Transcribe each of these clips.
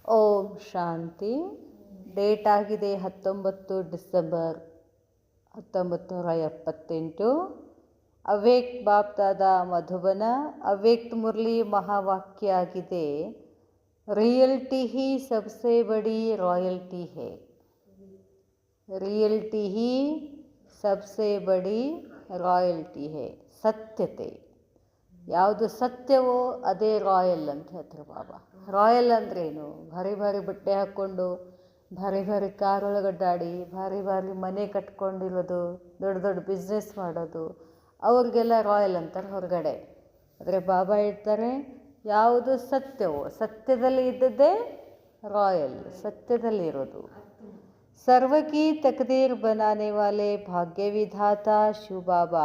ಓಂ ಶಾಂತಿ. Date ಆಗಿದೆ 19 December 1978. ಅವ್ಯಕ್ತ ಬಾಪ್ದಾದ ಮಧುಬನ. ಅವ್ಯಕ್ತ ಮುರಳಿ ಮಹಾವಾಕ್ಯ ಆಗಿದೆ, रियल्टी ही सबसे बड़ी रॉयल्टी है. रियल्टी ही सबसे बड़ी ರಾಯಲ್ಟಿ ಹೇ. ಸತ್ಯತೆ ಯಾವುದು ಸತ್ಯವೋ ಅದೇ ರಾಯಲ್ ಅಂತ ಹೇಳ್ತಾರೆ ಬಾಬಾ. ರಾಯಲ್ ಅಂದ್ರೇನು? ಭಾರಿ ಭಾರಿ ಬಟ್ಟೆ ಹಾಕ್ಕೊಂಡು ಭಾರಿ ಭಾರಿ ಕಾರೊಳಗಡ್ಡಾಡಿ ಭಾರಿ ಭಾರಿ ಮನೆ ಕಟ್ಕೊಂಡಿರೋದು, ದೊಡ್ಡ ದೊಡ್ಡ ಬಿಸ್ನೆಸ್ ಮಾಡೋದು, ಅವ್ರಿಗೆಲ್ಲ ರಾಯಲ್ ಅಂತಾರೆ ಹೊರಗಡೆ. ಆದರೆ ಬಾಬಾ ಹೇಳ್ತಾರೆ, ಯಾವುದು ಸತ್ಯವೋ ಸತ್ಯದಲ್ಲಿ ಇದ್ದದ್ದೇ ರಾಯಲ್, ಸತ್ಯದಲ್ಲಿ ಇರೋದು. सर्व की तकदीर बनाने वाले भाग्य विधाता शिव बाबा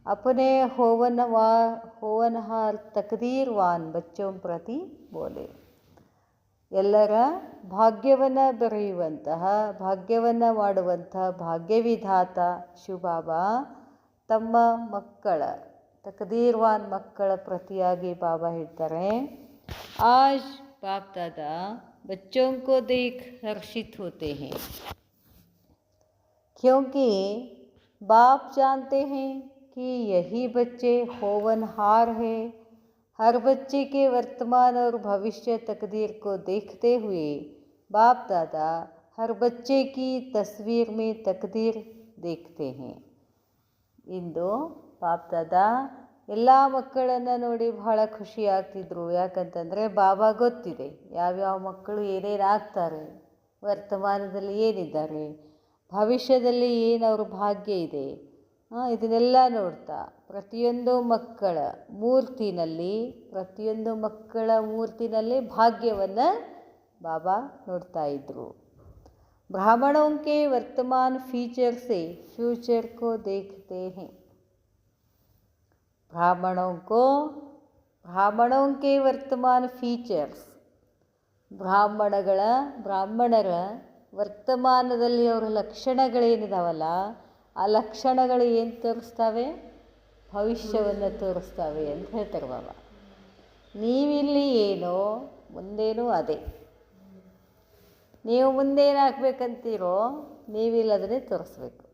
अपने होवनहार तकदीरवान बच्चों प्रति बोले. ಎಲ್ಲರ ಭಾಗ್ಯವನ್ನು ಬರೆಯುವಂತಹ, ಭಾಗ್ಯವನ್ನು ಮಾಡುವಂತಹ ಭಾಗ್ಯವಿಧಾತ ಶಿವಬಾಬಾ ತಮ್ಮ ಮಕ್ಕಳ, ತಕದೀರ್ವಾನ್ ಮಕ್ಕಳ ಪ್ರತಿಯಾಗಿ ಬಾಬಾ ಹೇಳ್ತಾರೆ, ಆಜ್ ಬಾಪ್ ದಾದಾ बच्चों को देख हर्षित होते हैं, क्योंकि बाप जानते हैं कि यही बच्चे होवनहार हैं. हर बच्चे के वर्तमान और भविष्य तकदीर को देखते हुए बाप दादा हर बच्चे की तस्वीर में तकदीर देखते हैं. इंदु बाप दादा ಎಲ್ಲ ಮಕ್ಕಳನ್ನು ನೋಡಿ ಬಹಳ ಖುಷಿ ಆಗ್ತಿದ್ರು. ಯಾಕಂತಂದರೆ ಬಾಬಾ ಗೊತ್ತಿದೆ ಯಾವ್ಯಾವ ಮಕ್ಕಳು ಏನೇನು ಆಗ್ತಾರೆ, ವರ್ತಮಾನದಲ್ಲಿ ಏನಿದ್ದಾರೆ, ಭವಿಷ್ಯದಲ್ಲಿ ಏನು ಅವ್ರ ಭಾಗ್ಯ ಇದೆ, ಇದನ್ನೆಲ್ಲ ನೋಡ್ತಾ ಪ್ರತಿಯೊಂದು ಮಕ್ಕಳ ಮೂರ್ತಿನಲ್ಲಿ ಭಾಗ್ಯವನ್ನು ಬಾಬಾ ನೋಡ್ತಾ ಇದ್ದರು. ಬ್ರಾಹ್ಮಣೋं के वर्तमान फीचर से फ्यूचर को देखते हैं. ಬ್ರಾಹ್ಮಣೋं के वर्तमान फीचर्स, ಬ್ರಾಹ್ಮಣರ ವರ್ತಮಾನದಲ್ಲಿ ಅವರ ಲಕ್ಷಣಗಳೇನಿದಾವಲ್ಲ, ಆ ಲಕ್ಷಣಗಳು ಏನು ತೋರಿಸ್ತವೆ? ಭವಿಷ್ಯವನ್ನು ತೋರಿಸ್ತವೆ ಅಂತ ಹೇಳ್ತಾರೆ ಬಾಬಾ. ನೀವಿಲ್ಲಿ ಏನೋ ಮುಂದೇನೂ ಅದೇ, ನೀವು ಮುಂದೇನಾಗಬೇಕಂತೀರೋ ನೀವಿಲ್ಲಿ ಅದನ್ನೇ ತೋರಿಸ್ಬೇಕು,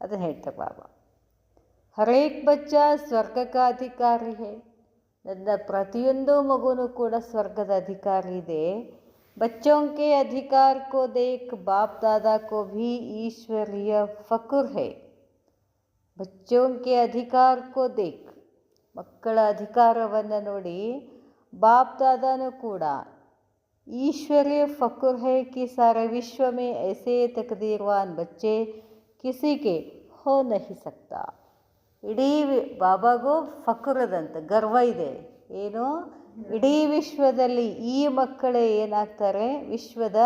ಅದನ್ನು ಹೇಳ್ತಾರೆ ಬಾಬಾ. हर एक बच्चा स्वर्ग का अधिकारी है. ನನ್ನ ಪ್ರತಿಯೊಂದು ಮಗುನೂ ಕೂಡ ಸ್ವರ್ಗದ ಅಧಿಕಾರಿ ಇದೆ. बच्चों के अधिकार को देख बाप दादा को भी ईश्वरीय फक्र है. बच्चों के अधिकार को देख, ಮಕ್ಕಳ ಅಧಿಕಾರವನ್ನು ನೋಡಿ ಬಾಪ್ ದಾದಾನೂ ಕೂಡ ईश्वरीय फक्र है कि सारे विश्व में ऐसे तकदीरवान बच्चे किसी के हो नहीं सकता. ಇಡೀ ಬಾಬಾಗೂ ಫಕ್ರದಂತ ಗರ್ವ ಇದೆ. ಏನು? ಇಡೀ ವಿಶ್ವದಲ್ಲಿ ಈ ಮಕ್ಕಳೇ ಏನಾಗ್ತಾರೆ? ವಿಶ್ವದ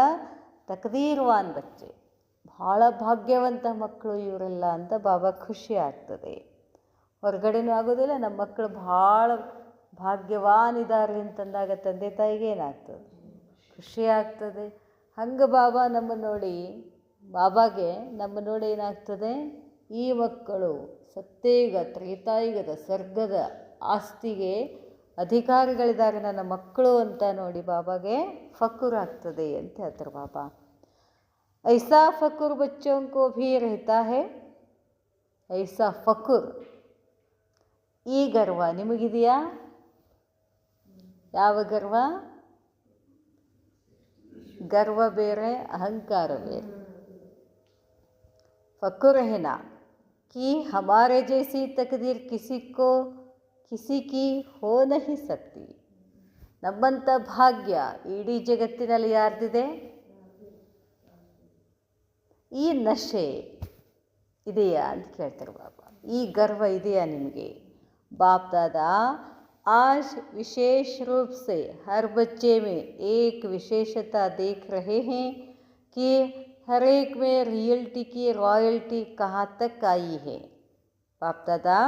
ತಕದೀರ್ವಾನ್ ಬಚ್ಚೆ, ಭಾಳ ಭಾಗ್ಯವಂತ ಮಕ್ಕಳು ಇವರೆಲ್ಲ ಅಂತ ಬಾಬಾ ಖುಷಿ ಆಗ್ತದೆ. ಹೊರಗಡೆನೂ ಆಗೋದಿಲ್ಲ, ನಮ್ಮ ಮಕ್ಕಳು ಭಾಳ ಭಾಗ್ಯವಾನ್ ಇದ್ದಾರೆ ಅಂತಂದಾಗ ತಂದೆ ತಾಯಿಗೆ ಏನಾಗ್ತದೆ? ಖುಷಿ ಆಗ್ತದೆ. ಹಂಗೆ ಬಾಬಾ ಬಾಬಾಗೆ ನಮ್ಮ ನೋಡಿ ಏನಾಗ್ತದೆ? ಈ ಮಕ್ಕಳು ಸತ್ಯಯುಗ ತ್ರೇತಾಯುಗದ ಸ್ವರ್ಗದ ಆಸ್ತಿಗೆ ಅಧಿಕಾರಿಗಳಿದ್ದಾರೆ ನನ್ನ ಮಕ್ಕಳು ಅಂತ ನೋಡಿ ಬಾಬಾಗೆ ಫಕ್ರ್ ಆಗ್ತದೆ ಅಂತ ಹೇಳ್ತಾರೆ ಬಾಬಾ. ಐಸಾ ಫಕ್ರ್ ಬಚ್ಚೋಂ ಕೋ ಭೀ ರಹತಾ ಹೈ. ಐಸಾ ಫಕ್ರ್, ಈ ಗರ್ವ ನಿಮಗಿದೆಯಾ? ಯಾವ ಗರ್ವ? ಗರ್ವ ಬೇರೆ, ಅಹಂಕಾರ ಬೇರೆ. फक्र है ना कि हमारे जैसी तकदीर किसी की हो नहीं सकती. ನಮ್ಮಂಥ ಭಾಗ್ಯ ಇಡೀ ಜಗತ್ತಿನಲ್ಲಿ ಯಾರ್ದಿದೆ? ಈ ನಶೆ ಇದೆಯಾ ಅಂತ ಕೇಳ್ತಾರೆ ಬಾಬಾ. ಈ ಗರ್ವ ಇದೆಯಾ ನಿಮಗೆ? बाप दादा आज विशेष रूप से हर बच्चे में एक विशेषता देख रहे हैं कि हर एक में रियल्टी की रॉयल्टी कहाँ तक आई है. बाप दादा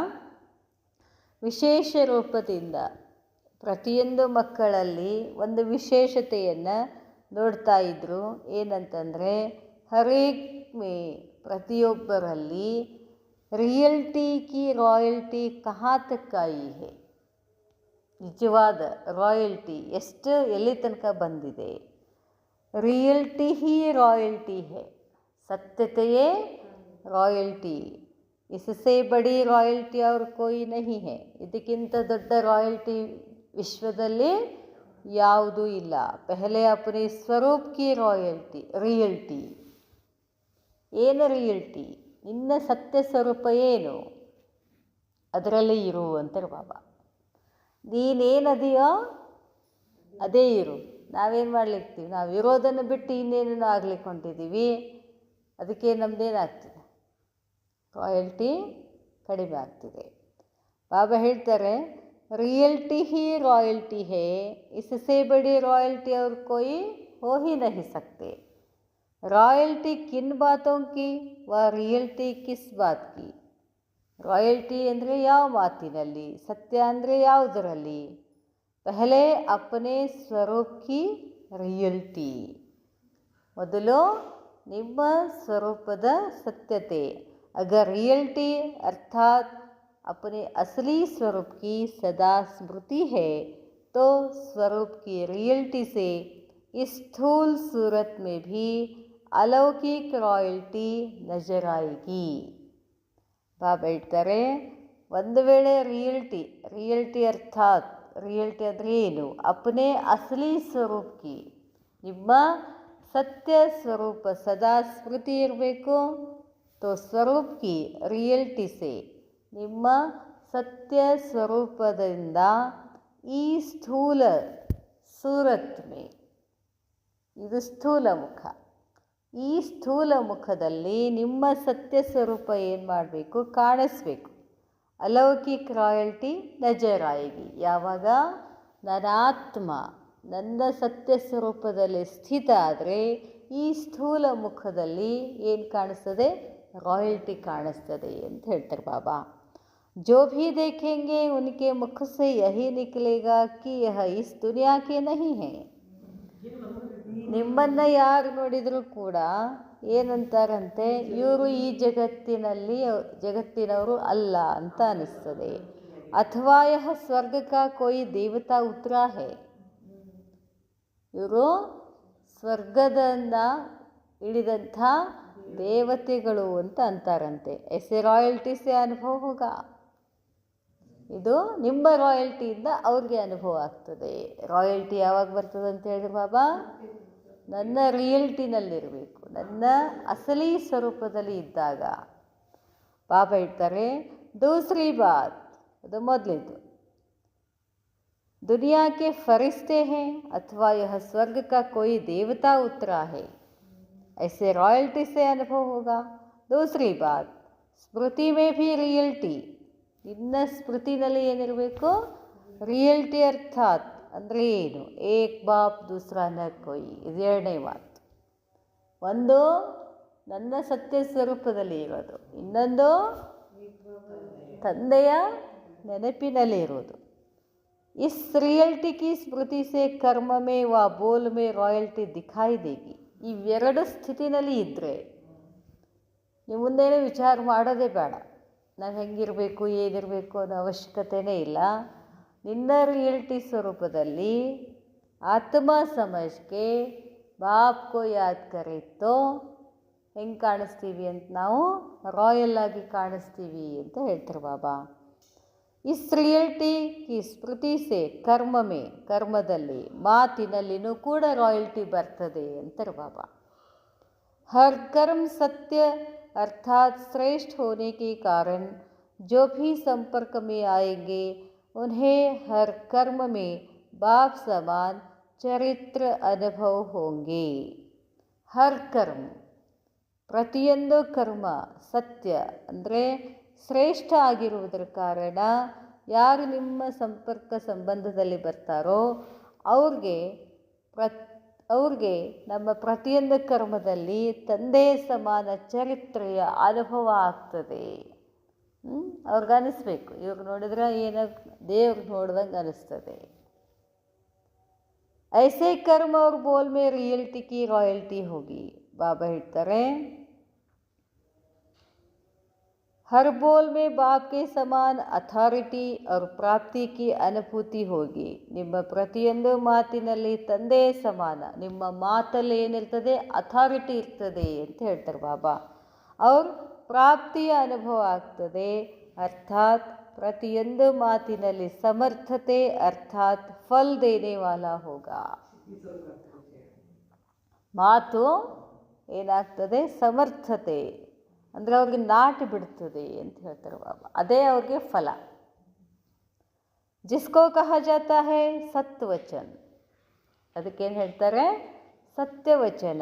ವಿಶೇಷ ರೂಪದಿಂದ ಪ್ರತಿಯೊಂದು ಮಕ್ಕಳಲ್ಲಿ ಒಂದು ವಿಶೇಷತೆಯನ್ನು ನೋಡ್ತಾ ಇದ್ದರು. ಏನಂತಂದರೆ, ಹರೇಕ್ ಮೇ ಪ್ರತಿಯೊಬ್ಬರಲ್ಲಿ रियल्टी की रॉयल्टी कहाँ तक आई है. ನಿಜವಾದ ರಾಯಲ್ಟಿ ಎಷ್ಟು ಎಲ್ಲಿ ತನಕ ಬಂದಿದೆ. रियल्टी ही रॉयल्टी है, सत्यತೆಯೇ ರಾಯಲ್ಟಿ. इससे बड़ी रॉयल्टी और कोई नहीं है. ಇದಕ್ಕಿಂತ ದೊಡ್ಡ ರಾಯಲ್ಟಿ ವಿಶ್ವದಲ್ಲಿ ಯಾವುದೂ ಇಲ್ಲ. ಪಹಲೆ अपने स्वरूप की रॉयल्टी रियल्टी. ಏನು ರಿಯಲ್ಟಿ? ನಿನ್ನ ಸತ್ಯ ಸ್ವರೂಪ ಏನು, ಅದರಲ್ಲಿ ಇರು ಅಂತಾರೆ ಬಾಬಾ. ನೀನೇನದೆಯೋ ಅದೇ ಇರು. ನಾವೇನು ಮಾಡ್ಲಿಕ್ತೀವಿ? ನಾವು ಇರೋದನ್ನು ಬಿಟ್ಟು ಇನ್ನೇನೇನೋ ಆಗ್ಲಿಕ್ಕೆ ಹೊಂಟಿದ್ದೀವಿ. ಅದಕ್ಕೆ ನಮ್ಮದೇನಾಗ್ತಿದೆ? ರಾಯಲ್ಟಿ ಕಡಿಮೆ ಆಗ್ತಿದೆ. ಬಾಬಾ ಹೇಳ್ತಾರೆ, रियल्टी ही रॉयल्टी है, इससे बड़ी रॉयल्टी और कोई हो ही नहीं सकते. रॉयल्टी किन बातों की व रियल्टी किस बात की. ರಾಯಲ್ಟಿ ಅಂದರೆ ಯಾವ ಮಾತಿನಲ್ಲಿ, ಸತ್ಯ ಅಂದರೆ ಯಾವುದರಲ್ಲಿ? ಪಹಲೆ ಅಪನೆ ಸ್ವರೂಪ್ ಕಿ ರಿಯಲ್ಟಿ. ಮೊದಲು ನಿಮ್ಮ ಸ್ವರೂಪದ ಸತ್ಯತೆ. ಅಗರ್ ರಿಯಲ್ಟಿ ಅರ್ಥಾತ್ अपने असली स्वरूप की सदा स्मृति है तो स्वरूप की रियल्टी से इस स्थूल सूरत में भी अलौकिक रॉयल्टी नजर आएगी. ಬಾಬಾ ಹೇಳ್ತಾರೆ, ಒಂದು ವೇಳೆ ರಿಯಲ್ಟಿ ಅರ್ಥಾತ್ ರಿಯಲ್ಟಿ ಅಂದರೆ ಏನು? ಅಪನೆ ಅಸಲಿ ಸ್ವರೂಪಕ್ಕೆ, ನಿಮ್ಮ ಸತ್ಯ ಸ್ವರೂಪ ಸದಾ ಸ್ಮೃತಿ ಇರಬೇಕು. ತೋ ಸ್ವರೂಪಕ್ಕೆ ರಿಯಲ್ಟಿ ಸೆ, ನಿಮ್ಮ ಸತ್ಯ ಸ್ವರೂಪದಿಂದ ಈ ಸ್ಥೂಲ ಸೂರತ್ ಮೇ, ಇದು ಸ್ಥೂಲ ಮುಖ, ಈ ಸ್ಥೂಲ ಮುಖದಲ್ಲಿ ನಿಮ್ಮ ಸತ್ಯ ಸ್ವರೂಪ ಏನು ಮಾಡಬೇಕು? ಕಾಣಿಸ್ಬೇಕು. ಅಲೌಕಿಕ ರಾಯಲ್ಟಿ ನಜರಾಯಿಗಿ. ಯಾವಾಗ ನನ್ನ ಆತ್ಮ ನನ್ನ ಸತ್ಯ ಸ್ವರೂಪದಲ್ಲಿ ಸ್ಥಿತ ಆದರೆ ಈ ಸ್ಥೂಲ ಮುಖದಲ್ಲಿ ಏನು ಕಾಣಿಸ್ತದೆ? ರಾಯಲ್ಟಿ ಕಾಣಿಸ್ತದೆ ಅಂತ ಹೇಳ್ತಾರೆ ಬಾಬಾ. जो भी देखेंगे उनके मुख से यही निकलेगा कि यह इस दुनिया के नहीं है. ನಿಮ್ಮನ್ನು ಯಾರು ನೋಡಿದರೂ ಕೂಡ ಏನಂತಾರಂತೆ, ಇವರು ಈ ಜಗತ್ತಿನವರು ಅಲ್ಲ ಅಂತ ಅನಿಸ್ತದೆ. ಅಥವಾ ಯಹ ಸ್ವರ್ಗ ಕಾ ಕೋಯಿ ದೇವತಾ ಉತ್ತರ ಹೇ, ಇವರು ಸ್ವರ್ಗದಿಂದ ಇಳಿದಂಥ ದೇವತೆಗಳು ಅಂತ ಅಂತಾರಂತೆ. ಎಸೆ ರಾಯಲ್ಟಿ ಸೆ ಅನುಭವ ಹೋಗ. ಇದು ನಿಮ್ಮ ರಾಯಲ್ಟಿಯಿಂದ ಅವ್ರಿಗೆ ಅನುಭವ ಆಗ್ತದೆ. ರಾಯಲ್ಟಿ ಯಾವಾಗ ಬರ್ತದೆ ಅಂತ ಹೇಳಿದ್ರೆ ಬಾಬಾ, ನನ್ನ ರಿಯಲ್ಟಿನಲ್ಲಿರಬೇಕು, ನನ್ನ ಅಸಲಿ ಸ್ವರೂಪದಲ್ಲಿ ಇದ್ದಾಗ. ಬಾಬಾ ಹೇಳ್ತಾರೆ, ದೂಸರಿ ಬಾತ್, ಅದು ಮೊದಲಿದ್ದು, दुनिया के फरिश्ते हैं अथवा यह स्वर्ग का कोई देवता उतरा है, ऐसे रॉयल्टी से अनुभव होगा. दूसरी बात, स्मृति में भी रियल्टी, ಇನ್ನು ಸ್ಮೃತಿನಲ್ಲಿ ಏನಿರಬೇಕು? ರಿಯಲ್ಟಿ ಅರ್ಥಾತ್ ಅಂದರೆ ಏನು? ಏಕ್ ಬಾಪ್ ದೂಸರಾ ನ ಕೋಯಿ, ಇದು ಎರಡನೇ ಮಾತು. ಒಂದು ನನ್ನ ಸತ್ಯ ಸ್ವರೂಪದಲ್ಲಿ ಇರೋದು, ಇನ್ನೊಂದು ತಂದೆಯ ನೆನಪಿನಲ್ಲಿ ಇರೋದು. इस रियल्टी की स्मृति से कर्म में व बोल में रॉयल्टी दिखाई देगी. ಇವೆರಡು ಸ್ಥಿತಿನಲ್ಲಿ ಇದ್ದರೆ ನೀವು ಮುಂದೇನೂ ವಿಚಾರ ಮಾಡೋದೇ ಬೇಡ. ನಾವು ಹೆಂಗಿರಬೇಕು ಏನಿರಬೇಕು ಅನ್ನೋ ಅವಶ್ಯಕತೆಯೇ ಇಲ್ಲ. ನಿನ್ನ ರಿಯಲ್ಟಿ ಸ್ವರೂಪದಲ್ಲಿ ಆತ್ಮ ಸಮಜ್ಗೆ ಬಾಪ್ ಕೋ ಯಾದ್ ಕರೆತ್ತೋ ಹೆಂಗೆ ಕಾಣಿಸ್ತೀವಿ ಅಂತ ನಾವು ರಾಯಲ್ ಆಗಿ ಕಾಣಿಸ್ತೀವಿ ಅಂತ ಹೇಳ್ತಾರೆ ಬಾಬಾ. ಇಸ್ ರಿಯಲ್ಟಿ ಕಿ ಸ್ಮೃತಿ ಸೆ ಕರ್ಮದಲ್ಲಿ ಮಾತಿನಲ್ಲಿನೂ ಕೂಡ ರಾಯಲ್ಟಿ ಬರ್ತದೆ ಅಂತಾರೆ ಬಾಬಾ. ಹರ್ ಕರ್ಮ ಸತ್ಯ अर्थात श्रेष्ठ होने के कारण जो भी संपर्क में आएंगे उन्हें हर कर्म में बाप समान चरित्र अनुभव होंगे. हर कर्म, ಪ್ರತಿಯೊಂದು ಕರ್ಮ ಸತ್ಯ ಅಂದರೆ ಶ್ರೇಷ್ಠ ಆಗಿರುವುದರ ಕಾರಣ ಯಾರು ನಿಮ್ಮ ಸಂಪರ್ಕ ಸಂಬಂಧದಲ್ಲಿ ಬರ್ತಾರೋ ಅವ್ರಿಗೆ ನಮ್ಮ ಪ್ರತಿಯೊಂದು ಕರ್ಮದಲ್ಲಿ ತಂದೆಯ ಸಮಾನ ಚರಿತ್ರೆಯ ಅನುಭವ ಆಗ್ತದೆ. ಅವ್ರಿಗನ್ನಿಸ್ಬೇಕು, ಇವ್ರು ನೋಡಿದ್ರೆ ಏನೋ ದೇವ್ರಿಗೆ ನೋಡ್ದಂಗೆ ಅನಿಸ್ತದೆ. ಐಸೆ ಕರ್ಮ ಅವ್ರ ಬೋಲ್ ಮೇ ರಿಯಲ್ಟಿ ಕಿ ರಾಯಲ್ಟಿ ಹೋಗಿ. ಬಾಬಾ ಹೇಳ್ತಾರೆ, हर बोल में बाप के समान ಅಥಾರಿಟಿ और ಪ್ರಾಪ್ತಿ की ಅನುಭೂತಿ ಹೋಗಿ. ನಿಮ್ಮ ಪ್ರತಿಯೊಂದು ಮಾತಿನಲ್ಲಿ ತಂದೆಯ ಸಮಾನ, ನಿಮ್ಮ ಮಾತಲ್ಲಿ ಏನಿರ್ತದೆ ಅಥಾರಿಟಿ ಇರ್ತದೆ ಅಂತ ಹೇಳ್ತಾರೆ ಬಾಬಾ. ಅವ್ರ ಪ್ರಾಪ್ತಿಯ ಅನುಭವ ಆಗ್ತದೆ, ಅರ್ಥಾತ್ ಪ್ರತಿಯೊಂದು ಮಾತಿನಲ್ಲಿ ಸಮರ್ಥತೆ, ಅರ್ಥಾತ್ ಫಲ್ ದೇನೆ ವಾಲ ಹೋಗ. ಮಾತು ಏನಾಗ್ತದೆ, ಸಮರ್ಥತೆ ಅಂದರೆ ಅವ್ರಿಗೆ ನಾಟಿ ಬಿಡ್ತದೆ ಅಂತ ಹೇಳ್ತಾರೆ ಬಾಬಾ. ಅದೇ ಅವ್ರಿಗೆ ಫಲ. ಜಿಸ್ಕೋ ಕಹಾ ಜಾತಾ ಹೈ ಸತ್ವಚನ್, ಅದಕ್ಕೇನು ಹೇಳ್ತಾರೆ, ಸತ್ಯವಚನ.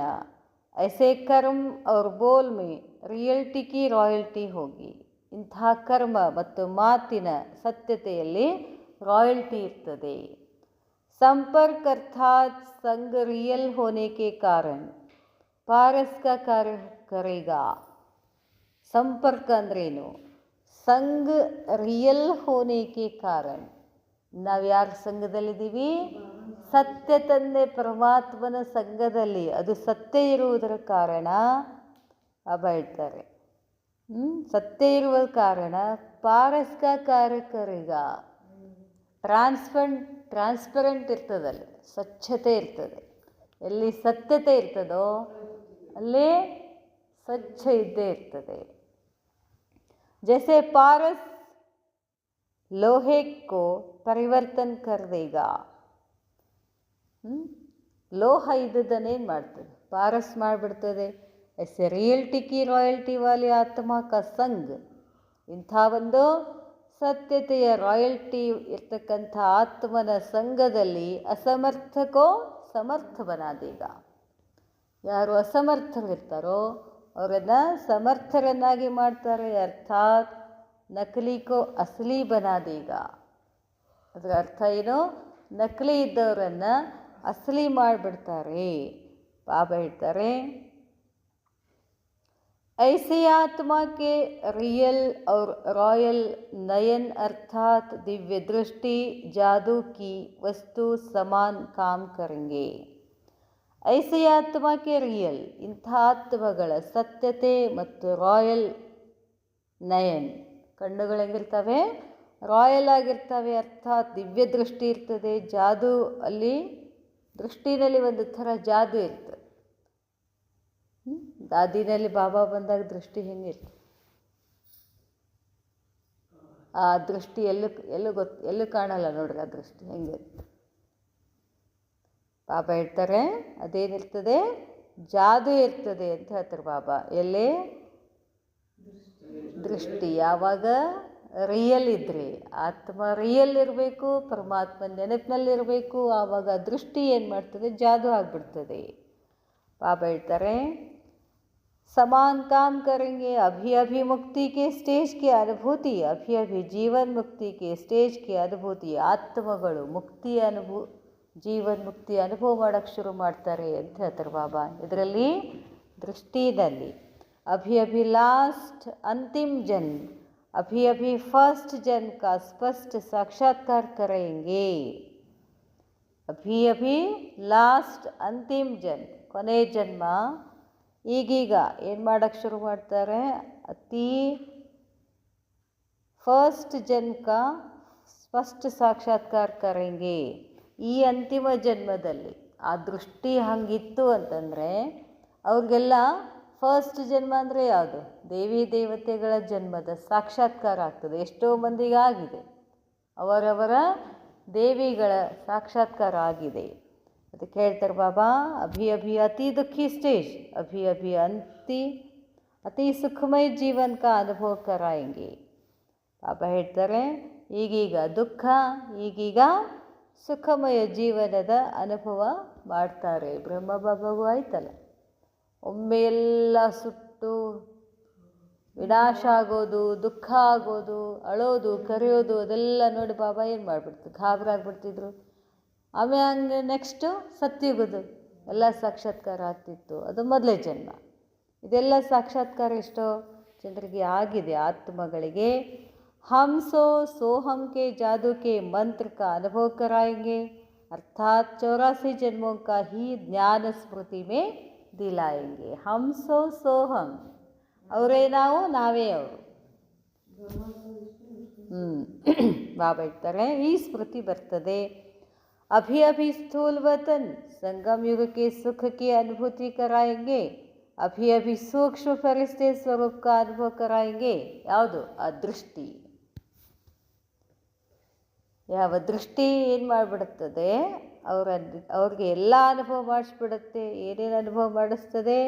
ಐಸೆ ಕರ್ಮ್ ಅವ್ರ ಬೋಲ್ ಮೇ ರಿಯಲ್ಟಿ ಕಿ ರಾಯಲ್ಟಿ ಹೋಗಿ. ಇಂತಹ ಕರ್ಮ ಮತ್ತು ಮಾತಿನ ಸತ್ಯತೆಯಲ್ಲಿ ರಾಯಲ್ಟಿ ಇರ್ತದೆ. ಸಂಪರ್ಕ ಅರ್ಥಾತ್ ಸಂಘ ರಿಯಲ್ ಹೋನೆ ಕೆ ಕಾರಣ ಪಾರಸ್ ಕಾ ಕಾರ್ಯ ಕರೇಗಾ. ಸಂಪರ್ಕ ಅಂದ್ರೇನು? ಸಂಘ ರಿಯಲ್ ಹೋನೆ ಕೆ ಕಾರಣ. ನಾವು ಯಾರ ಸಂಘದಲ್ಲಿದ್ದೀವಿ? ಸತ್ಯ ತಂದೆ ಪರಮಾತ್ಮನ ಸಂಘದಲ್ಲಿ. ಅದು ಸತ್ಯ ಇರುವುದರ ಕಾರಣ ಬಾಬಾ ಹೇಳ್ತಾರೆ, ಸತ್ಯ ಇರುವ ಕಾರಣ ಪಾರಸ್ ಕಾ ಕಾರ್ಯ ಕರೇಗಾ. ಟ್ರಾನ್ಸ್ಪರೆಂಟ್ ಇರ್ತದಲ್ಲಿ, ಸ್ವಚ್ಛತೆ ಇರ್ತದೆ. ಎಲ್ಲಿ ಸತ್ಯತೆ ಇರ್ತದೋ ಅಲ್ಲಿ ಸ್ವಚ್ಛ ಇದ್ದೇ ಇರ್ತದೆ. ಜೈಸೆ ಪಾರಸ್ ಲೋಹೆ ಕೋ ಪರಿವರ್ತನ್ ಕರ್ ದೇಗಾ. ಲೋಹ ಇದ್ದದನ್ನೇನು ಮಾಡ್ತದೆ? ಪಾರಸ್ ಮಾಡಿಬಿಡ್ತದೆ. ಐಸೆ ರಿಯಲ್ಟಿ ಕಿ ರಾಯಲ್ಟಿ ವಾಲಿ ಆತ್ಮ ಕ ಸಂಘ. ಇಂಥ ಒಂದು ಸತ್ಯತೆಯ ರಾಯಲ್ಟಿ ಇರ್ತಕ್ಕಂಥ ಆತ್ಮನ ಸಂಘದಲ್ಲಿ ಅಸಮರ್ಥಕೋ ಸಮರ್ಥ ಬನಾದೀಗ. ಯಾರು ಅಸಮರ್ಥರಿರ್ತಾರೋ ಅವರನ್ನು ಸಮರ್ಥರನ್ನಾಗಿ ಮಾಡ್ತಾರೆ. ಅರ್ಥಾತ್ ನಕಲಿಕೋ ಅಸಲಿ ಬನಾದೀಗ. ಅದರ ಅರ್ಥ ಏನು? ನಕಲಿ ಇದ್ದವರನ್ನು ಅಸಲಿ ಮಾಡಿಬಿಡ್ತಾರೆ. ಬಾಬಾ ಹೇಳ್ತಾರೆ, ऐसे आत्मा के रियल और रॉयल नयन अर्थात दिव्य दृष्टि जादू की वस्तु समान काम करेंगे. ऐसे आत्मा के रियल, ಇಂಥ ಆತ್ಮಗಳ ಸತ್ಯತೆ ಮತ್ತು ರಾಯಲ್ ನಯನ್, ಕಣ್ಣುಗಳು ಹೆಂಗಿರ್ತವೆ? ರಾಯಲ್ ಆಗಿರ್ತವೆ. ಅರ್ಥಾತ್ ದಿವ್ಯ ದೃಷ್ಟಿ ಇರ್ತದೆ. ಜಾದು, ಅಲ್ಲಿ ದೃಷ್ಟಿನಲ್ಲಿ ಒಂದು ಥರ ಜಾದು ಇರ್ತದೆ. ದಾದಿನಲ್ಲಿ ಬಾಬಾ ಬಂದಾಗ ದೃಷ್ಟಿ ಹೆಂಗಿರ್ತದೆ? ಆ ದೃಷ್ಟಿ ಎಲ್ಲೂ ಕಾಣಲ್ಲ ನೋಡ್ರಿ. ಆ ದೃಷ್ಟಿ ಹೆಂಗಿರ್ತದೆ? ಬಾಬಾ ಹೇಳ್ತಾರೆ ಅದೇನಿರ್ತದೆ? ಜಾದು ಇರ್ತದೆ ಅಂತ ಹೇಳ್ತಾರೆ ಬಾಬಾ. ಎಲ್ಲಿ? ದೃಷ್ಟಿ. ಯಾವಾಗ ರಿಯಲ್ ಇದ್ರಿ, ಆತ್ಮ ರಿಯಲ್ ಇರಬೇಕು, ಪರಮಾತ್ಮ ನೆನಪಿನಲ್ಲಿರಬೇಕು. ಆವಾಗ ದೃಷ್ಟಿ ಏನು ಮಾಡ್ತದೆ? ಜಾದು ಆಗಿಬಿಡ್ತದೆ. ಬಾಬಾ ಹೇಳ್ತಾರೆ, समान काम करेंगे. अभी अभी मुक्ति के स्टेज की अनुभूति, अभी अभी जीवन मुक्ति के स्टेज की अनुभूತಿ. ಆತ್ಮಗಳು ಮುಕ್ತಿಯ ಜೀವನ್ ಮುಕ್ತಿ ಅನುಭವ ಮಾಡೋಕ್ಕೆ ಶುರು ಮಾಡ್ತಾರೆ ಅಂತ ಹೇಳ್ತಾರೆ ಬಾಬಾ. ಇದರಲ್ಲಿ ದೃಷ್ಟಿನಲ್ಲಿ अभी अभी लास्ट अंतिम जन्म, अभी अभी फर्स्ट जन्म का स्पष्ट साक्षात्कार करेंगे. अभी अभी लास्ट अंतिम जन्म, ಕೊನೆ ಜನ್ಮ. ಈಗೀಗ ಏನು ಮಾಡೋಕ್ಕೆ ಶುರು ಮಾಡ್ತಾರೆ? ಅತಿ ಫಸ್ಟ್ ಜನ್ಮ ಸ್ಪಷ್ಟ ಸಾಕ್ಷಾತ್ಕಾರ ಕರೆಂಗೆ. ಈ ಅಂತಿಮ ಜನ್ಮದಲ್ಲಿ ಆ ದೃಷ್ಟಿ ಹಂಗಿತ್ತು ಅಂತಂದರೆ ಅವ್ರಿಗೆಲ್ಲ ಫಸ್ಟ್ ಜನ್ಮ ಅಂದರೆ ಯಾವುದು? ದೇವಿ ದೇವತೆಗಳ ಜನ್ಮದ ಸಾಕ್ಷಾತ್ಕಾರ ಆಗ್ತದೆ. ಎಷ್ಟೋ ಮಂದಿಗೆ ಆಗಿದೆ, ಅವರವರ ದೇವಿಗಳ ಸಾಕ್ಷಾತ್ಕಾರ ಆಗಿದೆ. ಅದಕ್ಕೆ ಹೇಳ್ತಾರೆ ಬಾಬಾ, ಅಭಿ ಅಭಿ ಅತಿ ದುಃಖಿ ಸ್ಟೇಜ್, ಅಭಿ ಅಭಿ ಅತಿ ಸುಖಮಯ ಜೀವನ ಕಾ ಅನುಭವ ಕರಾಯಂಗೆ. ಬಾಬಾ ಹೇಳ್ತಾರೆ ಈಗೀಗ ದುಃಖ, ಈಗೀಗ ಸುಖಮಯ ಜೀವನದ ಅನುಭವ ಮಾಡ್ತಾರೆ. ಬ್ರಹ್ಮ ಬಾಬಾಗೂ ಆಯ್ತಲ್ಲ, ಒಮ್ಮೆ ಎಲ್ಲ ಸುಟ್ಟು ವಿನಾಶ ಆಗೋದು, ದುಃಖ ಆಗೋದು, ಅಳೋದು, ಕರೆಯೋದು, ಅದೆಲ್ಲ ನೋಡಿ ಬಾಬಾ ಏನು ಮಾಡಿಬಿಡ್ತು? ಗಾಬರಾಗ್ಬಿಡ್ತಿದ್ರು. ಆಮೇಲೆ ಹಂಗೆ ನೆಕ್ಸ್ಟು ಸತ್ಯುಗದು ಎಲ್ಲ ಸಾಕ್ಷಾತ್ಕಾರ ಆಗ್ತಿತ್ತು. ಅದು ಮೊದಲೇ ಜನ್ಮ. ಇದೆಲ್ಲ ಸಾಕ್ಷಾತ್ಕಾರ ಎಷ್ಟೋ ಜನರಿಗೆ ಆಗಿದೆ, ಆತ್ಮಗಳಿಗೆ. हम सोहम के जादू के मंत्र का अनुभव कराएंगे, अर्थात 84 जन्मों का ही ज्ञान स्मृति में दिलाएंगे. हम सोहम, ಅವರೇ ನಾವು, ನಾವೇ ಅವರು. ಬಾಬಾ ಹೇಳ್ತಾರೆ ಈ ಸ್ಮೃತಿ ಬರ್ತದೆ. अभी अभी स्थूल वतन संगम युग के सुख की अनुभूति कराएंगे, अभी अभी सूक्ष्म फरिश्ते स्वरूप का अनुभव कराएंगे. ಯಾವುದು ಆ ದೃಷ್ಟಿ, ಯಾವ ದೃಷ್ಟಿ ಏನು ಮಾಡಿಬಿಡುತ್ತದೆ, ಅವ್ರಿಗೆ ಎಲ್ಲ ಅನುಭವ ಮಾಡಿಸ್ಬಿಡುತ್ತೆ. ಏನೇನು ಅನುಭವ ಮಾಡಿಸ್ತದೆ?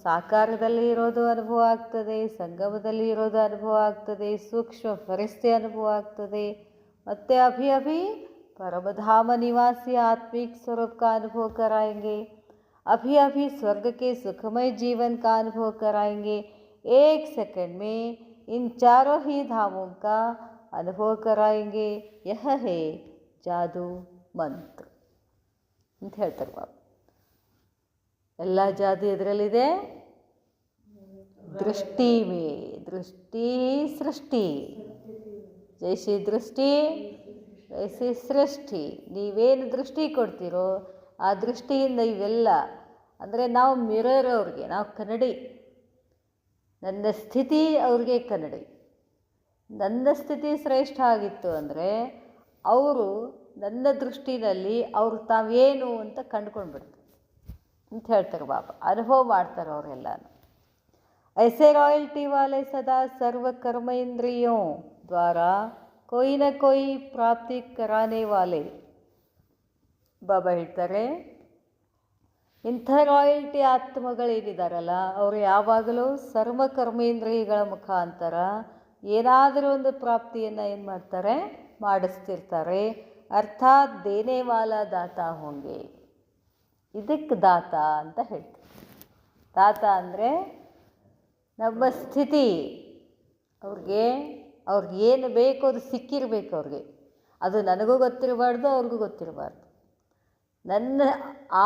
ಸಾಕಾರದಲ್ಲಿ ಇರೋದು ಅನುಭವ ಆಗ್ತದೆ, ಸಂಗಮದಲ್ಲಿ ಇರೋದು ಅನುಭವ ಆಗ್ತದೆ, ಸೂಕ್ಷ್ಮ ಫರಿಶ್ತೆ ಅನುಭವ ಆಗ್ತದೆ. ಮತ್ತು ಅಭಿ ಅಭಿ परमधाम निवासी आत्मिक स्वरूप का अनुभव कराएंगे, अभी अभी स्वर्ग के सुखमय जीवन का अनुभव कराएंगे. एक सेकंड में इन चारों ही धामों का अनुभव कराएंगे. यह है जादू मंत्र ಅಂತ ಹೇಳ್ತಾರೆ ಬಾಬಾ. ಎಲ್ಲ ಜಾದು ಎದರಲ್ಲಿದೆ? ದೃಷ್ಟಿ ಮೇ. ದೃಷ್ಟಿ ಸೃಷ್ಟಿ, ಜೈಸಿ ದೃಷ್ಟಿ ವೈಸಿ ಸೃಷ್ಟಿ. ನೀವೇನು ದೃಷ್ಟಿ ಕೊಡ್ತೀರೋ ಆ ದೃಷ್ಟಿಯಿಂದ ಇವೆಲ್ಲ, ಅಂದರೆ ನಾವು ಮಿರರ್ ಅವ್ರಿಗೆ, ನಾವು ಕನ್ನಡಿ. ನನ್ನ ಸ್ಥಿತಿ ಅವ್ರಿಗೆ ಕನ್ನಡಿ. ನನ್ನ ಸ್ಥಿತಿ ಶ್ರೇಷ್ಠ ಆಗಿತ್ತು ಅಂದರೆ ಅವರು ನನ್ನ ದೃಷ್ಟಿನಲ್ಲಿ ಅವರು ತಾವೇನು ಅಂತ ಕಂಡುಕೊಂಡ್ಬಿಡ್ತಾರೆ ಅಂತ ಹೇಳ್ತಾರೆ ಬಾಬಾ. ಅನುಭವ ಮಾಡ್ತಾರೆ ಅವರೆಲ್ಲ. ಐಸೆ ರಾಯಲ್ಟಿ ವಾಲೆ ಸದಾ ಸರ್ವ कर्म इंद्रियों द्वारा कोई न कोई प्राप्ति कराने वाले. ಬಾಬಾ ಹೇಳ್ತಾರೆ ಇಂಥ ರಾಯಲ್ಟಿ ಆತ್ಮಗಳೇನಿದ್ದಾರಲ್ಲ ಅವರು ಯಾವಾಗಲೂ ಸರ್ವ ಕರ್ಮೇಂದ್ರಿಯಗಳ ಮುಖಾಂತರ ಏನಾದರೂ ಒಂದು ಪ್ರಾಪ್ತಿಯನ್ನು ಏನು ಮಾಡ್ತಾರೆ? ಮಾಡಿಸ್ತಿರ್ತಾರೆ. ಅರ್ಥಾತ್ ದೇನೇವಾಲ ದಾತ ಹೋಂಗೆ. ಇದಕ್ಕೆ ದಾತ ಅಂತ ಹೇಳ್ತಾರೆ. ದಾತ ಅಂದರೆ ನಮ್ಮ ಸ್ಥಿತಿ, ಅವ್ರಿಗೆ ಏನು ಬೇಕು ಅದು ಸಿಕ್ಕಿರಬೇಕು ಅವ್ರಿಗೆ. ಅದು ನನಗೂ ಗೊತ್ತಿರಬಾರ್ದು, ಅವ್ರಿಗೂ ಗೊತ್ತಿರಬಾರ್ದು. ನನ್ನ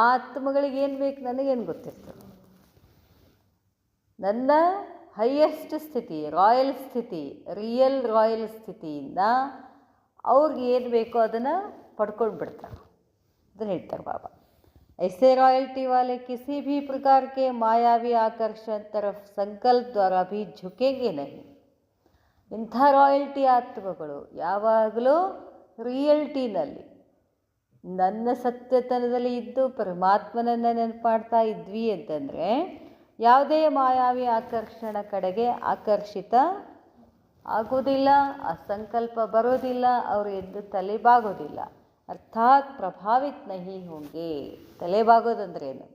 ಆತ್ಮಗಳಿಗೆ ಏನು ಬೇಕು ನನಗೇನು ಗೊತ್ತಿರ್ತದೆ? ನನ್ನ ಹೈಯೆಸ್ಟ್ ಸ್ಥಿತಿ, ರಾಯಲ್ ಸ್ಥಿತಿ, ರಿಯಲ್ ರಾಯಲ್ ಸ್ಥಿತಿಯಿಂದ ಅವ್ರಿಗೆ ಏನು ಬೇಕೋ ಅದನ್ನು ಪಡ್ಕೊಂಡು ಬಿಡ್ತಾರೆ. ಅದನ್ನು ಹೇಳ್ತಾರೆ ಬಾಬಾ. ऐसे रॉयल्टी वाले किसी भी प्रकार के मायावी आकर्षण तरफ संकल्प द्वारा भी झुकेंगे नहीं. ಇಂಥ ರಾಯಲ್ಟಿ ಆತ್ಮಗಳು ಯಾವಾಗಲೂ ರಿಯಲ್ಟಿನಲ್ಲಿ ನನ್ನ ಸತ್ಯತನದಲ್ಲಿ ಇದ್ದು ಪರಮಾತ್ಮನನ್ನು ನೆನಪಾಡ್ತಾ ಇದ್ವಿ ಅಂತಂದರೆ ಯಾವುದೇ ಮಾಯಾವಿ ಆಕರ್ಷಣ ಕಡೆಗೆ ಆಕರ್ಷಿತ ಆಗೋದಿಲ್ಲ, ಆ ಸಂಕಲ್ಪ ಬರೋದಿಲ್ಲ, ಅವರು ಎದ್ದು ತಲೆಬಾಗೋದಿಲ್ಲ. ಅರ್ಥಾತ್ ಪ್ರಭಾವಿತ್ ನಹಿ ಹೋಂಗೆ. ತಲೆಬಾಗೋದಂದ್ರೇನು?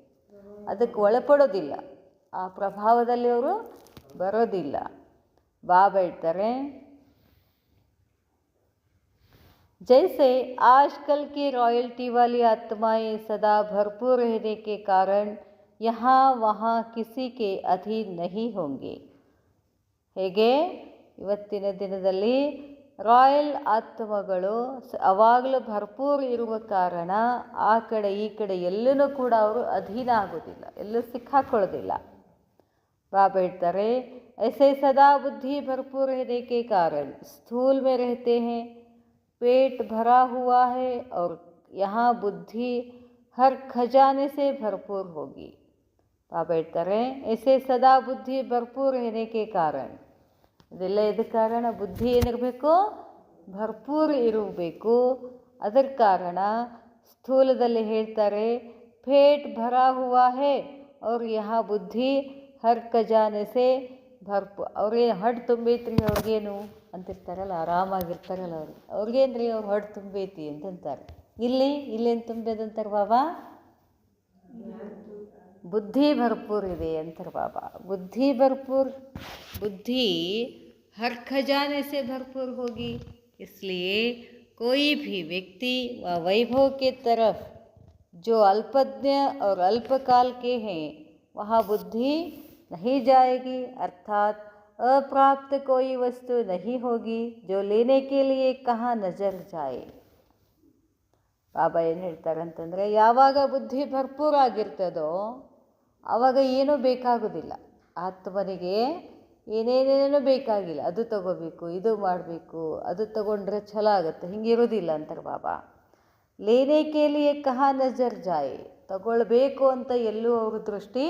ಅದಕ್ಕೆ ಒಳಪಡೋದಿಲ್ಲ, ಆ ಪ್ರಭಾವದಲ್ಲಿ ಅವರು ಬರೋದಿಲ್ಲ. ಬಾಬಾ ಹೇಳ್ತಾರೆ जैसे आजकल की रॉयल्टी वाली आत्माएं सदा भरपूर रहने के कारण यहाँ वहाँ किसी के अधीन नहीं होंगे. ಹೇಗೆ ಇವತ್ತಿನ ದಿನದಲ್ಲಿ ರಾಯಲ್ ಆತ್ಮಗಳು ಅವಾಗಲೂ ಭರ್ಪೂರ್ ಇರುವ ಕಾರಣ ಆ ಕಡೆ ಈ ಕಡೆ ಎಲ್ಲೂ ಕೂಡ ಅವರು ಅಧೀನ ಆಗೋದಿಲ್ಲ, ಎಲ್ಲೂ ಸಿಕ್ಕಾಕೊಳ್ಳೋದಿಲ್ಲ. ಬಾಬಾ ಹೇಳ್ತಾರೆ ऐसे सदा बुद्धि भरपूर रहने के कारण स्थूल में रहते हैं, पेट भरा हुआ है और यहाँ बुद्धि हर खजाने से भरपूर होगी. ಬಾಬಾ ಹೇಳ್ತಾರೆ ऐसे सदा बुद्धि भरपूर रहने के कारण, ಇದೆಲ್ಲ ಇದಕ್ಕೆ ಕಾರಣ ಬುದ್ಧಿ ಏನಿರಬೇಕು? ಭರ್ಪೂರ್ ಇರಬೇಕು. ಅದರ ಕಾರಣ ಸ್ಥೂಲದಲ್ಲಿ ಹೇಳ್ತಾರೆ ಪೇಟ್ ಭರಾ ಹುವಾ ಹೇ ಅವ್ರ ಯಹಾ ಬುದ್ಧಿ ಹರ್ ಖಜಾನೆ ಸೆ ಭರ್ಪೂರ್. ಅವ್ರೇನು ಹೊಟ್ಟೆ ತುಂಬೈತ್ರಿ ಅವ್ರಿಗೇನು ಅಂತಿರ್ತಾರಲ್ಲ, ಆರಾಮಾಗಿರ್ತಾರಲ್ಲ ಅವ್ರಿಗೇನು ರೀ ಅವ್ರು ಹೊಟ್ಟೆ ತುಂಬೈತಿ ಅಂತಂತಾರೆ. ಇಲ್ಲೇನು ತುಂಬೇದಂತಾರೆ ಬಾಬಾ? बुद्धि भरपूर ಇದೆ ಅಂತಾರೆ ಬಾಬಾ. बुद्धि भरपूर, बुद्धि हर खजाने से भरपूर होगी. इसलिए कोई भी व्यक्ति व वैभव के तरफ जो अल्पज्ञ और अल्पकाल के हैं वहाँ बुद्धि नहीं जाएगी. अर्थात अप्राप्त कोई वस्तु नहीं होगी जो लेने के लिए कहाँ नजर जाए. ಬಾಬಾ ಏನು ಹೇಳ್ತಾರೆ ಅಂತಂದರೆ ಯಾವಾಗ ಬುದ್ಧಿ ಭರ್ಪೂರ ಆಗಿರ್ತದೋ ಆವಾಗ ಏನೂ ಬೇಕಾಗೋದಿಲ್ಲ ಆತ್ಮನಿಗೆ. ಏನೇನೇನೂ ಬೇಕಾಗಿಲ್ಲ, ಅದು ತಗೋಬೇಕು, ಇದು ಮಾಡಬೇಕು, ಅದು ತಗೊಂಡ್ರೆ ಛಲ ಆಗುತ್ತೆ, ಹಿಂಗಿರೋದಿಲ್ಲ ಅಂತಾರೆ ಬಾಬಾ. ಲೇನೆ ಕೇಲಿಯೇ ಕಹಾ ನಜರ್ ಜಾಯೆ, ತಗೊಳ್ಬೇಕು ಅಂತ ಎಲ್ಲೂ ಅವ್ರ ದೃಷ್ಟಿ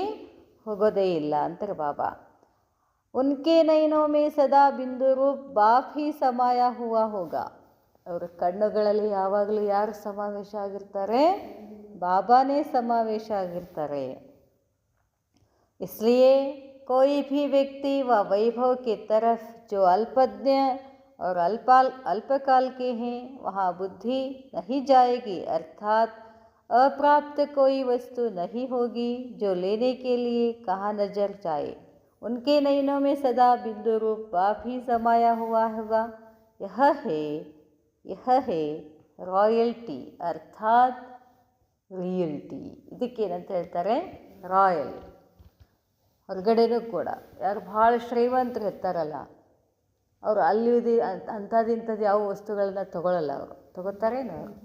ಹೋಗೋದೇ ಇಲ್ಲ ಅಂತಾರೆ ಬಾಬಾ. उनके नयनों में सदा बिंदु रूप बाप ही समाया हुआ होगा. ಅವರ ಕಣ್ಣುಗಳಲ್ಲಿ ಯಾವಾಗಲೂ ಯಾರು ಸಮಾವೇಶ ಆಗಿರ್ತಾರೆ? ಬಾಬಾನೇ ಸಮಾವೇಶ ಆಗಿರ್ತಾರೆ. इसलिए कोई भी व्यक्ति व वैभव की तरफ जो अल्पज्ञ और अल्पकाल के हैं वहाँ बुद्धि नहीं जाएगी, अर्थात अप्राप्त कोई वस्तु नहीं होगी जो लेने के लिए कहाँ नजर जाए. उनके नयनों में सदा बिंदु रूप बाप ही समाया हुआ होगा. यह है ರಾಯಲ್ಟಿ, ಅರ್ಥಾತ್ ರಿಯಲ್ಟಿ. ಇದಕ್ಕೇನಂತ ಹೇಳ್ತಾರೆ? ರಾಯಲ್. ಹೊರಗಡೆನೂ ಕೂಡ ಯಾರು ಭಾಳ ಶ್ರೀಮಂತರು ಇರ್ತಾರಲ್ಲ, ಅವರು ಅಲ್ಲಿ ಅಂಥದ್ದು ಯಾವ ವಸ್ತುಗಳನ್ನ ತಗೊಳ್ಳಲ್ಲ. ಅವರು ತಗೋತಾರೇನು? ಅವರು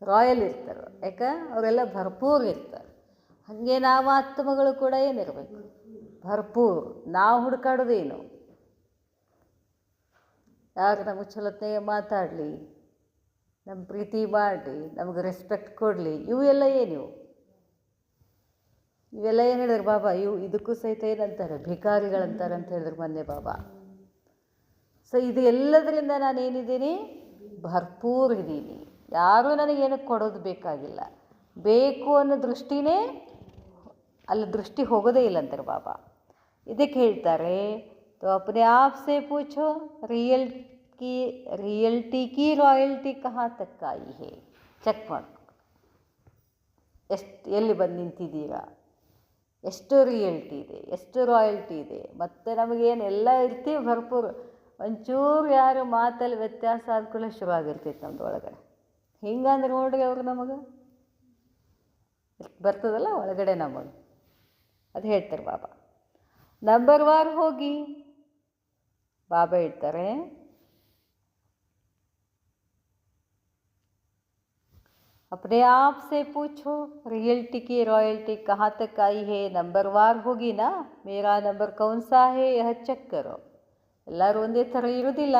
ರಾಯಲ್ ಇರ್ತಾರೆ. ಯಾಕೆ? ಅವರೆಲ್ಲ ಭರ್ಪೂರ್ ಇರ್ತಾರೆ. ಹಾಗೆ ನಾವು ಆತ್ಮಗಳು ಕೂಡ ಏನಿರಬೇಕು? ಭರ್ಪೂರ್. ನಾವು ಹುಡುಕಾಡೋದೇನು? ಯಾರು ನಮಗೆ ಚಲೋತ್ನಾಗೆ ಮಾತಾಡಲಿ, ನಮ್ಮ ಪ್ರೀತಿ ಮಾಡಲಿ, ನಮಗೆ ರೆಸ್ಪೆಕ್ಟ್ ಕೊಡಲಿ, ಇವು ಎಲ್ಲ ಏನಿವು? ಇವೆಲ್ಲ ಏನು ಹೇಳಿದ್ರು ಬಾಬಾ? ಇದಕ್ಕೂ ಸಹಿತ ಏನಂತಾರೆ? ಭಿಕಾರಿಗಳಂತಾರೆ ಅಂತ ಹೇಳಿದ್ರು ಮೊನ್ನೆ ಬಾಬಾ. ಸೊ ಇದು ಎಲ್ಲದರಿಂದ ನಾನೇನಿದ್ದೀನಿ? ಭರ್ಪೂರ್ ಇದ್ದೀನಿ. ಯಾರೂ ನನಗೇನು ಕೊಡೋದು ಬೇಕಾಗಿಲ್ಲ. ಬೇಕು ಅನ್ನೋ ದೃಷ್ಟಿನೇ ಅಲ್ಲಿ ದೃಷ್ಟಿ ಹೋಗೋದೇ ಇಲ್ಲ ಅಂತಾರೆ ಬಾಬಾ. ಇದಕ್ಕೆ ಹೇಳ್ತಾರೆ, तो अपने आप से पूछो रियल्टी की रॉयल्टी कहाँ तक आई है. ಚೆಕ್ ಮಾಡ್ಕೊ. ಎಲ್ಲಿ ಬಂದು ನಿಂತಿದ್ದೀರಾ? ಎಷ್ಟು ರಿಯಲ್ಟಿ ಇದೆ, ಎಷ್ಟು ರಾಯಲ್ಟಿ ಇದೆ. ಮತ್ತು ನಮಗೇನು ಎಲ್ಲ ಇರ್ತೀವಿ ಭರ್ಪೂರ್. ಒಂಚೂರು ಯಾರು ಮಾತಲ್ಲಿ ವ್ಯತ್ಯಾಸ ಆದ್ಕೊಳ್ಳೋ ಶುರು ಆಗಿರ್ತೈತೆ ನಮ್ದು ಒಳಗಡೆ. ಹಿಂಗಂದ್ರೆ ನೋಡ್ರಿ ಅವ್ರು ನಮಗೆ ಬರ್ತದಲ್ಲ ಒಳಗಡೆ ನಮಗೆ. ಅದು ಹೇಳ್ತಾರೆ ಬಾಬಾ. ನಂಬರ್ ವಾರ್ ಹೋಗಿ ಬಾಬಾ ಹೇಳ್ತಾರೆ, अपने आप से पूछो रियल्टी की रॉयल्टी कहाँ तक आई है. नंबर वार होगी ना, मेरा नंबर कौन सा है यह ಚೆಕ್ करो. ಎಲ್ಲರೂ ಒಂದೇ ಥರ ಇರೋದಿಲ್ಲ,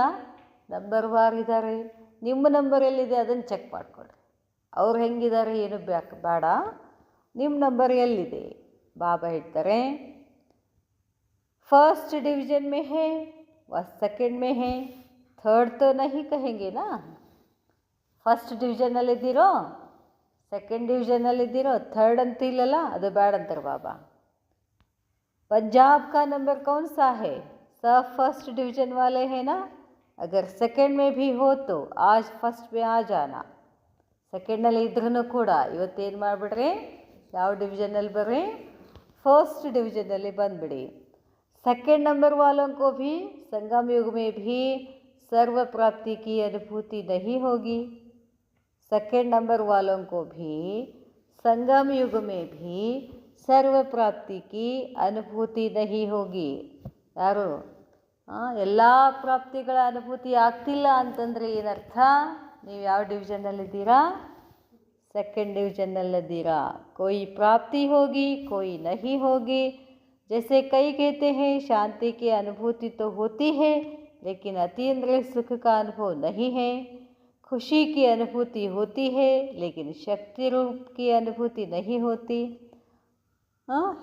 ನಂಬರ್ ವಾರ್ ಇದ್ದಾರೆ. ನಿಮ್ಮ ನಂಬರ್ ಎಲ್ಲಿದೆ ಅದನ್ನು ಚೆಕ್ ಮಾಡಿಕೊಡ್ರಿ. ಅವ್ರು ಹೆಂಗಿದ್ದಾರೆ ಏನು ಬೇಡ, ನಿಮ್ಮ ನಂಬರ್ ಎಲ್ಲಿದೆ. ಬಾಬಾ ಹೇಳ್ತಾರೆ, फर्स्ट डिवीज़न में है व सेकंड में है, थर्ड तो नहीं कहेंगे ना. ಫಸ್ಟ್ ಡಿವಿಷನಲ್ಲಿದ್ದೀರೋ, ಸೆಕೆಂಡ್ ಡಿವಿಷನಲ್ಲಿದ್ದೀರೋ, ಥರ್ಡ್ ಅಂತ ಇಲ್ಲಲ್ಲ, ಅದು ಬೇಡ ಅಂತಾರೆ ಬಾಬಾ. पंजाब का नंबर कौन सा है? सब फर्स्ट डिवीज़न वाले हैं ना. अगर सेकंड में भी हो तो आज फर्स्ट में आ जाना. ಸೆಕೆಂಡ್ನಲ್ಲಿ ಇದ್ರೂ ಕೂಡ ಇವತ್ತೇನು ಮಾಡಿಬಿಡ್ರಿ, ಯಾವ ಡಿವಿಷನಲ್ಲಿ ಬರ್ರಿ, ಫಸ್ಟ್ ಡಿವಿಷನಲ್ಲಿ ಬಂದುಬಿಡಿ. सेकंड नंबर वालों को भी संगम युग में भी सर्व प्राप्ति की अनुभूति नहीं होगी. सेकंड नंबर वालों को भी संगम युग में भी सर्व प्राप्ति की अनुभूति नहीं होगी. ಯಾರು ಎಲ್ಲ ಪ್ರಾಪ್ತಿಗಳ ಅನುಭೂತಿ ಆಗ್ತಿಲ್ಲ ಅಂತಂದರೆ ಏನರ್ಥ? ನೀವು ಯಾವ ಡಿವಿಷನ್ನಲ್ಲಿದ್ದೀರಾ? ಸೆಕೆಂಡ್ ಡಿವಿಷನ್ನಲ್ಲಿದ್ದೀರಾ. कोई प्राप्ति होगी कोई नहीं होगी. जैसे कई कहते हैं शांति की अनुभूति तो होती है लेकिन अतीन्द्रिय सुख का अनुभव नहीं है. खुशी की अनुभूति होती है लेकिन शक्ति रूप की अनुभूति नहीं होती.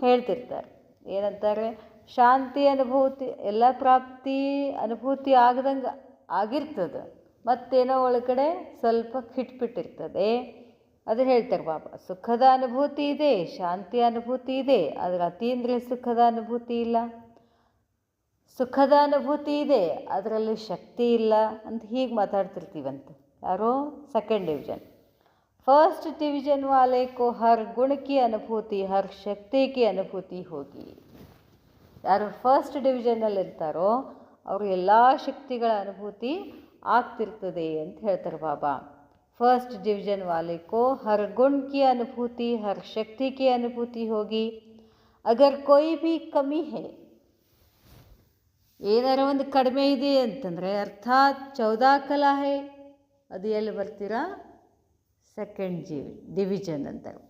ಹೇಳ್ತಿರ್ತಾರೆ ಏನಂತಾರೆ? ಶಾಂತಿ ಅನುಭೂತಿ ಎಲ್ಲ ಪ್ರಾಪ್ತಿ ಅನುಭೂತಿ ಆಗದಂಗೆ ಆಗಿರ್ತದೆ, ಮತ್ತೇನೋ ಒಳಗಡೆ ಸ್ವಲ್ಪ ಕಿಟ್ಬಿಟ್ಟಿರ್ತದೆ. ಅದು ಹೇಳ್ತಾರೆ ಬಾಬಾ. ಸುಖದ ಅನುಭೂತಿ ಇದೆ, ಶಾಂತಿ ಅನುಭೂತಿ ಇದೆ, ಆದರೆ ಅತೀಂದ್ರಿಯ ಸುಖದ ಅನುಭೂತಿ ಇಲ್ಲ. ಸುಖದ ಅನುಭೂತಿ ಇದೆ, ಅದರಲ್ಲಿ ಶಕ್ತಿ ಇಲ್ಲ ಅಂತ ಹೀಗೆ ಮಾತಾಡ್ತಿರ್ತೀವಂತೆ. ಯಾರೋ सेकंड डिवीज़न. फर्स्ट डिवीज़न वाले को हर गुण की अनुभूति हर शक्ति की अनुभूति होगी. ಯಾರು ಫಸ್ಟ್ ಡಿವಿಷನ್ನಲ್ಲಿರ್ತಾರೋ ಅವರು ಎಲ್ಲ ಶಕ್ತಿಗಳ ಅನುಭೂತಿ ಆಗ್ತಿರ್ತದೆ ಅಂತ ಹೇಳ್ತಾರೆ ಬಾಬಾ. फर्स्ट डिवीज़न वाले को हर गुण की अनुभूति हर शक्ति की अनुभूति होगी. अगर कोई भी कमी है, ಏನಾರ ಒಂದು ಕಡಿಮೆ ಇದೆ ಅಂತಂದರೆ ಅರ್ಥಾತ್ 14 ಕಲಾ ಹೇ, ಅದು ಎಲ್ಲಿ ಬರ್ತೀರಾ? ಸೆಕೆಂಡ್ डिवीज़न ಅಂತಾರೆ.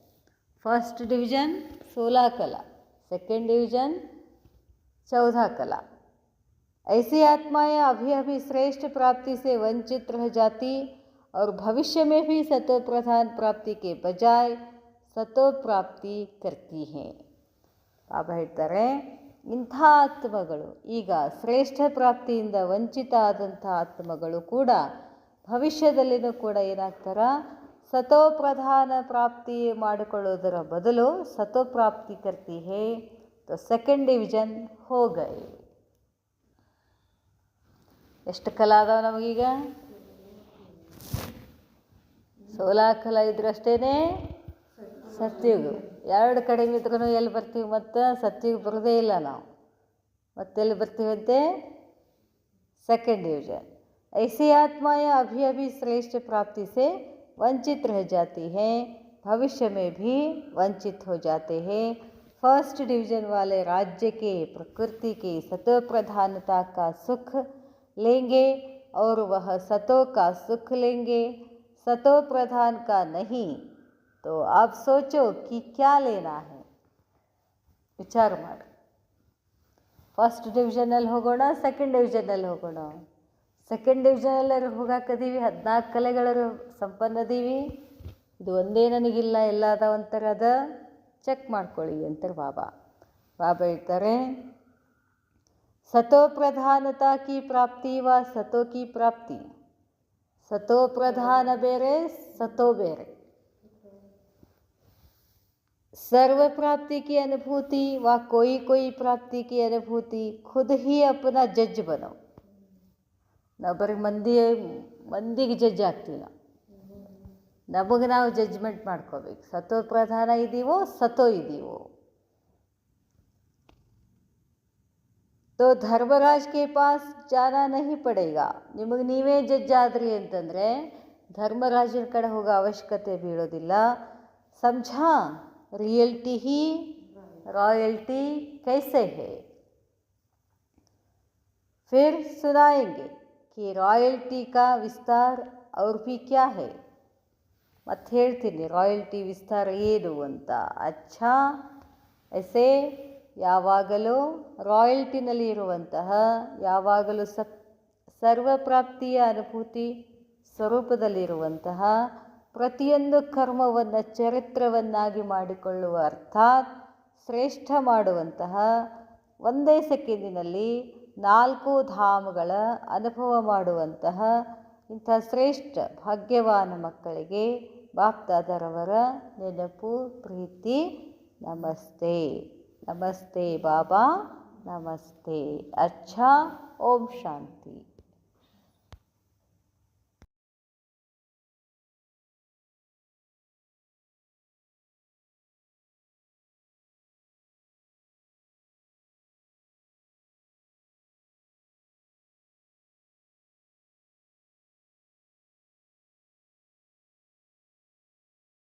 फर्स्ट डिवीज़न 16 कला, सेकेंड डिवीज़न 14 कला. ऐसी आत्माएं अभी अभी श्रेष्ठ प्राप्ति से वंचित रह जाती और भविष्य में भी सतो प्रधान प्राप्ति के बजाय सतो प्राप्ति करती हैं. ಬಾಬಾ ಹೇಳ್ತಾರೆ, ಇಂಥ ಆತ್ಮಗಳು ಈಗ ಶ್ರೇಷ್ಠ ಪ್ರಾಪ್ತಿಯಿಂದ ವಂಚಿತ ಆದಂಥ ಆತ್ಮಗಳು ಕೂಡ ಭವಿಷ್ಯದಲ್ಲಿನೂ ಕೂಡ ಏನಾಗ್ತಾರ, ಸತೋಪ್ರಧಾನ ಪ್ರಾಪ್ತಿ ಮಾಡಿಕೊಳ್ಳೋದರ ಬದಲು ಸತೋಪ್ರಾಪ್ತಿ ಕರ್ತಿ ಹೇ तो सेकेंड डिविजन हो गए. ಎಷ್ಟು ಕಲ ಅದಾವ ನಮಗೀಗ? 16 ಕಲ ಇದ್ರಷ್ಟೇ ಸತ್ಯುಗ. 2 ಕಡಿಮೆ ಇದ್ರೂ ಎಲ್ಲಿ ಬರ್ತೀವಿ? ಮತ್ತು ಸತ್ಯುಗ ಬರೋದೇ ಇಲ್ಲ ನಾವು. ಮತ್ತೆಲ್ಲಿ ಬರ್ತೀವಂತೆ? Second division. ऐसी आत्माएं अभी अभी श्रेष्ठ प्राप्ति से वंचित रह जाती हैं, भविष्य में भी वंचित हो जाते हैं. फर्स्ट डिवीजन वाले राज्य के प्रकृति की सतो प्रधानता का सुख लेंगे और वह सतो का सुख लेंगे, सतो प्रधान का नहीं. तो आप सोचो कि क्या लेना है, विचार ಮಾಡಿ. ಫಸ್ಟ್ ಡಿವಿಷನಲ್ಲಿ ಹೋಗೋಣ, ಸೆಕೆಂಡ್ ಡಿವಿಷನಲ್ಲಿ ಹೋಗೋಣ. ಸೆಕೆಂಡ್ ಡಿವಿಷನಲ್ಲಿ ಹೋಗಾಕದೀವಿ, 14 ಕಲೆಗಳ ಸಂಪನ್ನದೀವಿ. ಇದು ಒಂದೇ ನನಗಿಲ್ಲ, ಎಲ್ಲ ಅದಾವಂತಾರೆ. ಅದ ಚೆಕ್ ಮಾಡ್ಕೊಳ್ಳಿ ಅಂತಾರೆ ಬಾಬಾ. ಬಾಬಾ ಹೇಳ್ತಾರೆ, सतो प्रधानता की प्राप्ति व सतो की प्राप्ति. सतो प्रधान ಬೇರೆ, सतो ಬೇರೆ. सर्व प्राप्ति की अनुभूति व कोई कोई प्राप्ति की अनुभूति खुद ही अपना जज बनो. ನಾವು ಬರೀ ಮಂದಿಗೆ ಜಡ್ಜ್ ಆಗ್ತೀವಿ. ನಮಗೆ ನಾವು ಜಡ್ಜ್ಮೆಂಟ್ ಮಾಡ್ಕೋಬೇಕು. ಸತೋ ಪ್ರಧಾನ ಇದ್ದೀವೋ, ಸತೋ ಇದ್ದೀವೋ. तो धर्मराज के पास जाना नहीं पड़ेगा. ನಿಮಗೆ ನೀವೇ ಜಡ್ಜ್ ಆದ್ರಿ ಅಂತಂದರೆ ಧರ್ಮರಾಜನ ಕಡೆ ಹೋಗೋ ಅವಶ್ಯಕತೆ ಬೀಳೋದಿಲ್ಲ. समझा रियलिटी ही रॉयल्टी कैसे है. फिर सुनाएंगे कि रॉयल्टी का विस्तार और भी क्या है. ಮತ್ತೆ ಹೇಳ್ತೀನಿ ರಾಯಲ್ಟಿ ವಿಸ್ತಾರ ಏನು ಅಂತ. ಅಚ್ಚಾ ಎಸೆ ಯಾವಾಗಲೂ ರಾಯಲ್ಟಿನಲ್ಲಿ ಇರುವಂತಹ, ಯಾವಾಗಲೂ ಸರ್ವಪ್ರಾಪ್ತಿಯ ಅನುಭೂತಿ ಸ್ವರೂಪದಲ್ಲಿರುವಂತಹ, ಪ್ರತಿಯೊಂದು ಕರ್ಮವನ್ನು ಚರಿತ್ರವನ್ನಾಗಿ ಮಾಡಿಕೊಳ್ಳುವ, ಅರ್ಥಾತ್ ಶ್ರೇಷ್ಠ ಮಾಡುವಂತಹ, ಒಂದೇ ಸೆಕೆಂಡಿನಲ್ಲಿ 4 ಧಾಮಗಳ ಅನುಭವ ಮಾಡುವಂತಹ ಇಂಥ ಶ್ರೇಷ್ಠ ಭಾಗ್ಯವಾನ ಮಕ್ಕಳಿಗೆ ಬಾಪ್ದಾದರವರ ನೆನಪು, ಪ್ರೀತಿ, ನಮಸ್ತೆ. ನಮಸ್ತೆ ಬಾಬಾ, ನಮಸ್ತೆ. ಅಚ್ಚಾ. ಓಂ ಶಾಂತಿ.